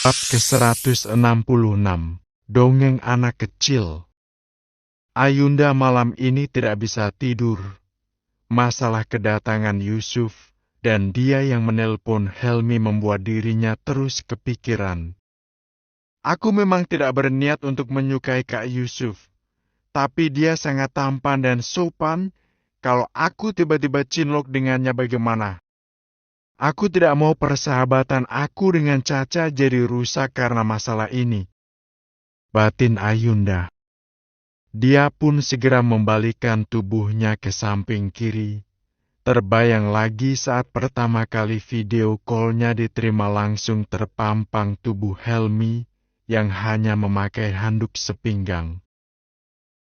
Bab ke-166, Dongeng Anak Kecil. Ayunda malam ini tidak bisa tidur. Masalah kedatangan Yusuf dan dia yang menelpon Helmi membuat dirinya terus kepikiran. Aku memang tidak berniat untuk menyukai Kak Yusuf, tapi dia sangat tampan dan sopan. Kalau aku tiba-tiba cinlok dengannya bagaimana? Aku tidak mau persahabatan aku dengan Caca jadi rusak karena masalah ini. Batin Ayunda. Dia pun segera membalikkan tubuhnya ke samping kiri. Terbayang lagi saat pertama kali video call-nya diterima langsung terpampang tubuh Helmi yang hanya memakai handuk sepinggang.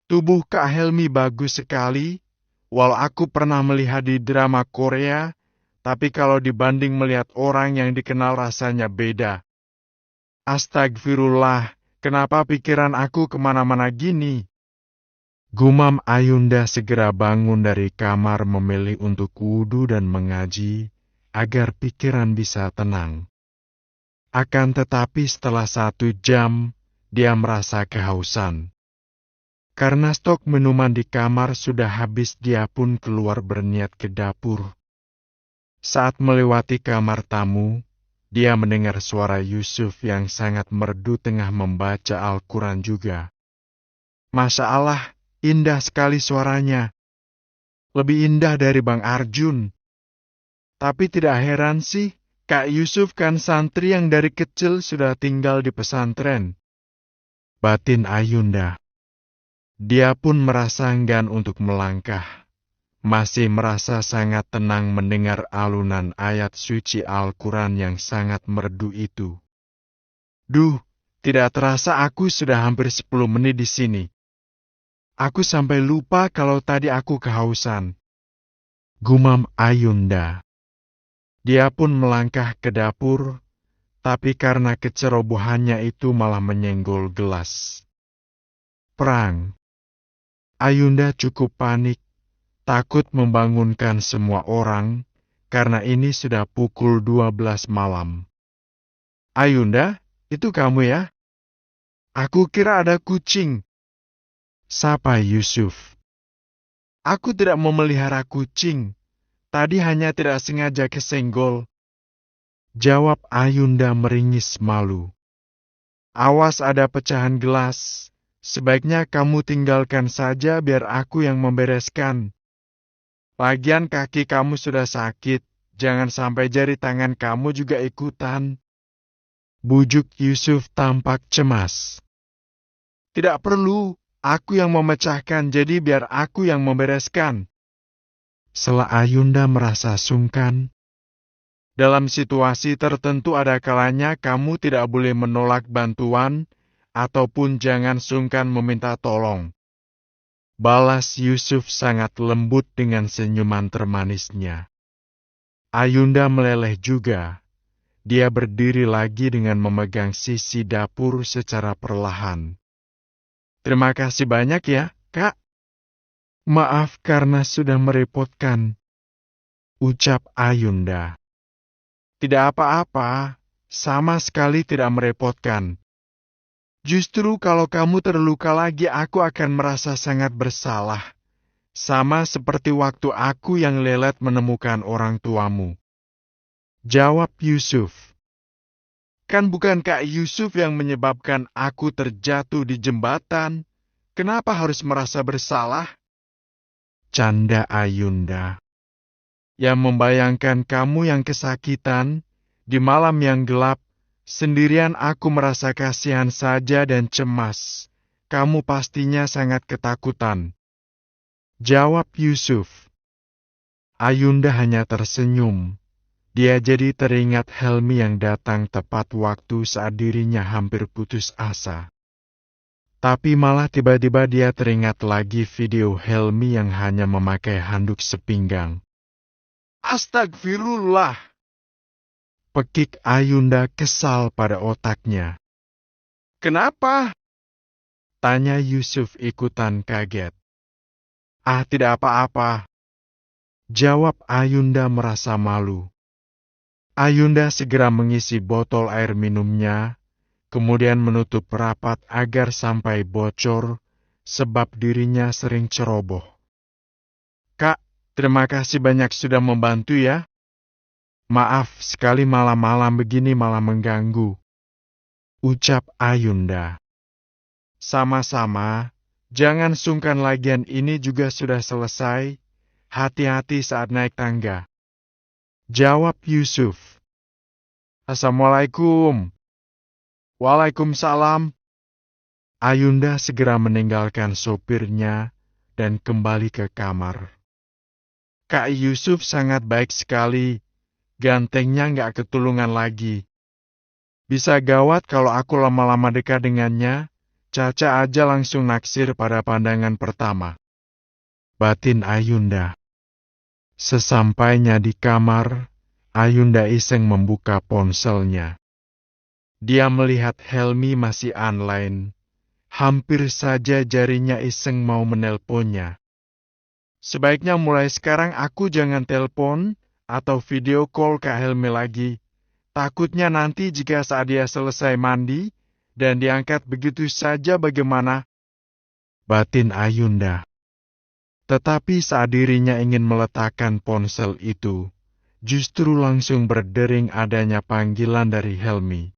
Tubuh Kak Helmi bagus sekali, walau aku pernah melihat di drama Korea, tapi kalau dibanding melihat orang yang dikenal rasanya beda. Astagfirullah, kenapa pikiran aku kemana-mana gini? Gumam Ayunda segera bangun dari kamar memilih untuk wudhu dan mengaji, agar pikiran bisa tenang. Akan tetapi setelah 1 jam, dia merasa kehausan. Karena stok minuman di kamar sudah habis, dia pun keluar berniat ke dapur. Saat melewati kamar tamu, dia mendengar suara Yusuf yang sangat merdu tengah membaca Al-Quran juga. Masya Allah, indah sekali suaranya. Lebih indah dari Bang Arjun. Tapi tidak heran sih, Kak Yusuf kan santri yang dari kecil sudah tinggal di pesantren. Batin Ayunda. Dia pun merasa enggan untuk melangkah. Masih merasa sangat tenang mendengar alunan ayat suci Al-Quran yang sangat merdu itu. Duh, tidak terasa aku sudah hampir 10 menit di sini. Aku sampai lupa kalau tadi aku kehausan. Gumam Ayunda. Dia pun melangkah ke dapur, tapi karena kecerobohannya itu malah menyenggol gelas. Perang. Ayunda cukup panik. Takut membangunkan semua orang, karena ini sudah pukul 12 malam. Ayunda, itu kamu ya? Aku kira ada kucing. Sapa Yusuf. Aku tidak mau melihara kucing. Tadi hanya tidak sengaja kesenggol. Jawab Ayunda meringis malu. Awas ada pecahan gelas. Sebaiknya kamu tinggalkan saja biar aku yang membereskan. Lagian kaki kamu sudah sakit, jangan sampai jari tangan kamu juga ikutan. Bujuk Yusuf tampak cemas. Tidak perlu, aku yang memecahkan, jadi biar aku yang membereskan. Sela Ayunda merasa sungkan. Dalam situasi tertentu ada kalanya kamu tidak boleh menolak bantuan, ataupun jangan sungkan meminta tolong. Balas Yusuf sangat lembut dengan senyuman termanisnya. Ayunda meleleh juga. Dia berdiri lagi dengan memegang sisi dapur secara perlahan. Terima kasih banyak ya, Kak. Maaf karena sudah merepotkan, ucap Ayunda. Tidak apa-apa, sama sekali tidak merepotkan. Justru kalau kamu terluka lagi aku akan merasa sangat bersalah. Sama seperti waktu aku yang lelet menemukan orang tuamu. Jawab Yusuf. Kan bukan Kak Yusuf yang menyebabkan aku terjatuh di jembatan. Kenapa harus merasa bersalah? Canda Ayunda. Yang membayangkan kamu yang kesakitan, di malam yang gelap, sendirian aku merasa kasihan saja dan cemas. Kamu pastinya sangat ketakutan. Jawab Yusuf. Ayunda hanya tersenyum. Dia jadi teringat Helmi yang datang tepat waktu saat dirinya hampir putus asa. Tapi malah tiba-tiba dia teringat lagi video Helmi yang hanya memakai handuk sepinggang. Astagfirullah! Pekik Ayunda kesal pada otaknya. Kenapa? Tanya Yusuf ikutan kaget. Ah, tidak apa-apa. Jawab Ayunda merasa malu. Ayunda segera mengisi botol air minumnya, kemudian menutup rapat agar sampai bocor, sebab dirinya sering ceroboh. "Kak, terima kasih banyak sudah membantu ya. Maaf sekali malam-malam begini malah mengganggu," ucap Ayunda. "Sama-sama, jangan sungkan lagian ini juga sudah selesai. Hati-hati saat naik tangga," jawab Yusuf. "Assalamualaikum." "Waalaikumsalam." Ayunda segera meninggalkan sopirnya dan kembali ke kamar. Kak Yusuf sangat baik sekali, gantengnya nggak ketulungan lagi. Bisa gawat kalau aku lama-lama dekat dengannya, Caca aja langsung naksir pada pandangan pertama, batin Ayunda. Sesampainya di kamar, Ayunda iseng membuka ponselnya. Dia melihat Helmi masih online. Hampir saja jarinya iseng mau menelponnya. Sebaiknya mulai sekarang aku jangan telepon atau video call Kak Helmi lagi. Takutnya nanti jika saat dia selesai mandi dan diangkat begitu saja bagaimana? Batin Ayunda. Tetapi saat dirinya ingin meletakkan ponsel itu, justru langsung berdering adanya panggilan dari Helmi.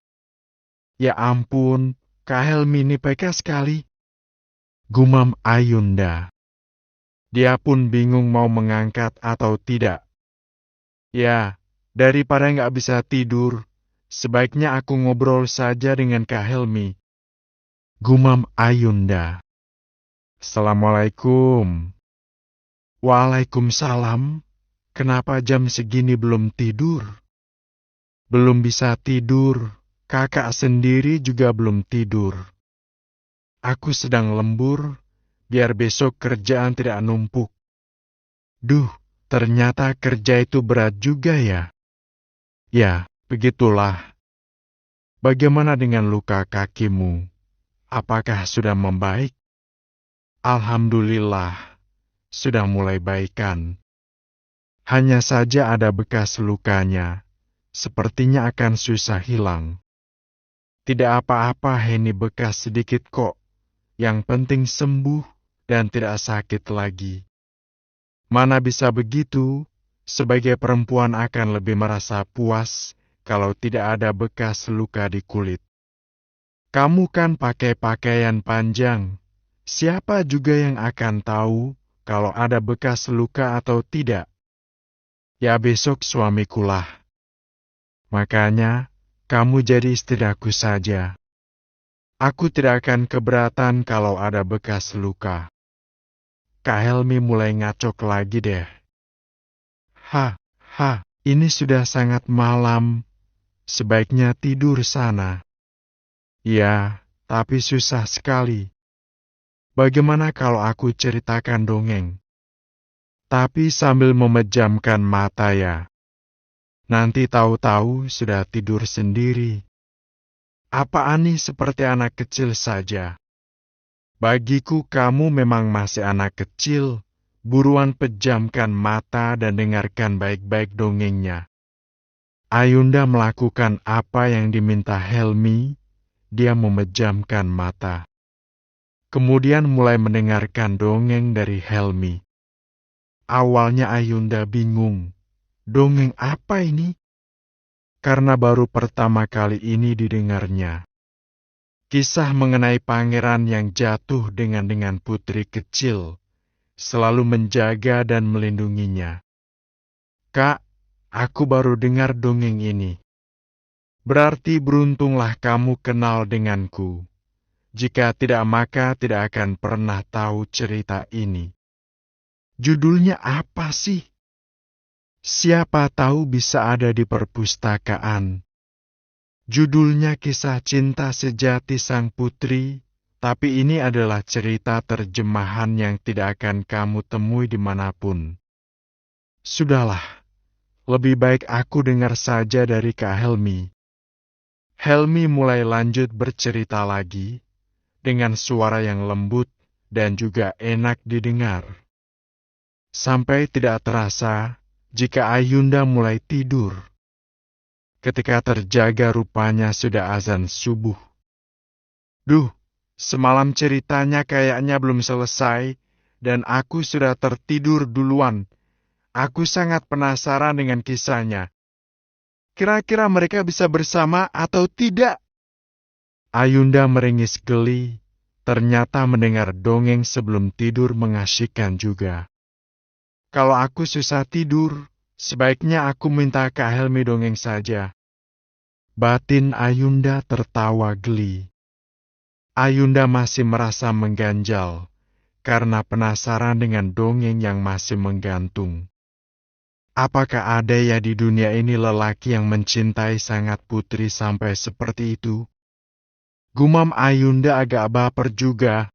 Ya ampun, Kak Helmi ini peka sekali, gumam Ayunda. Dia pun bingung mau mengangkat atau tidak. Ya, daripada nggak bisa tidur, sebaiknya aku ngobrol saja dengan Kak Helmi, gumam Ayunda. Assalamualaikum. Waalaikumsalam. Kenapa jam segini belum tidur? Belum bisa tidur. Kakak sendiri juga belum tidur. Aku sedang lembur, biar besok kerjaan tidak numpuk. Duh, ternyata kerja itu berat juga ya. Ya, begitulah. Bagaimana dengan luka kakimu? Apakah sudah membaik? Alhamdulillah, sudah mulai baikan. Hanya saja ada bekas lukanya, sepertinya akan susah hilang. Tidak apa-apa, ini bekas sedikit kok. Yang penting sembuh dan tidak sakit lagi. Mana bisa begitu, sebagai perempuan akan lebih merasa puas kalau tidak ada bekas luka di kulit. Kamu kan pakai pakaian panjang. Siapa juga yang akan tahu kalau ada bekas luka atau tidak? Ya besok suamikulah. Makanya, kamu jadi istri aku saja. Aku tidak akan keberatan kalau ada bekas luka. Kak Helmi mulai ngacok lagi deh. Ini sudah sangat malam. Sebaiknya tidur sana. Ya, tapi susah sekali. Bagaimana kalau aku ceritakan dongeng? Tapi sambil memejamkan mata ya. Nanti tahu-tahu sudah tidur sendiri. Apa Ani seperti anak kecil saja? Bagiku kamu memang masih anak kecil. Buruan pejamkan mata dan dengarkan baik-baik dongengnya. Ayunda melakukan apa yang diminta Helmi. Dia memejamkan mata. Kemudian mulai mendengarkan dongeng dari Helmi. Awalnya Ayunda bingung. Dongeng apa ini? Karena baru pertama kali ini didengarnya. Kisah mengenai pangeran yang jatuh dengan putri kecil, selalu menjaga dan melindunginya. Kak, aku baru dengar dongeng ini. Berarti beruntunglah kamu kenal denganku. Jika tidak maka tidak akan pernah tahu cerita ini. Judulnya apa sih? Siapa tahu bisa ada di perpustakaan. Judulnya Kisah Cinta Sejati Sang Putri, tapi ini adalah cerita terjemahan yang tidak akan kamu temui dimanapun. Sudahlah, lebih baik aku dengar saja dari Kak Helmi. Helmi mulai lanjut bercerita lagi, dengan suara yang lembut dan juga enak didengar. Sampai tidak terasa, jika Ayunda mulai tidur. Ketika terjaga rupanya sudah azan subuh. Duh, semalam ceritanya kayaknya belum selesai, dan aku sudah tertidur duluan. Aku sangat penasaran dengan kisahnya. Kira-kira mereka bisa bersama atau tidak? Ayunda meringis geli, ternyata mendengar dongeng sebelum tidur mengasyikkan juga. Kalau aku susah tidur, sebaiknya aku minta Kak Helmi dongeng saja. Batin Ayunda tertawa geli. Ayunda masih merasa mengganjal, karena penasaran dengan dongeng yang masih menggantung. Apakah ada ya di dunia ini lelaki yang mencintai sangat putri sampai seperti itu? Gumam Ayunda agak baper juga.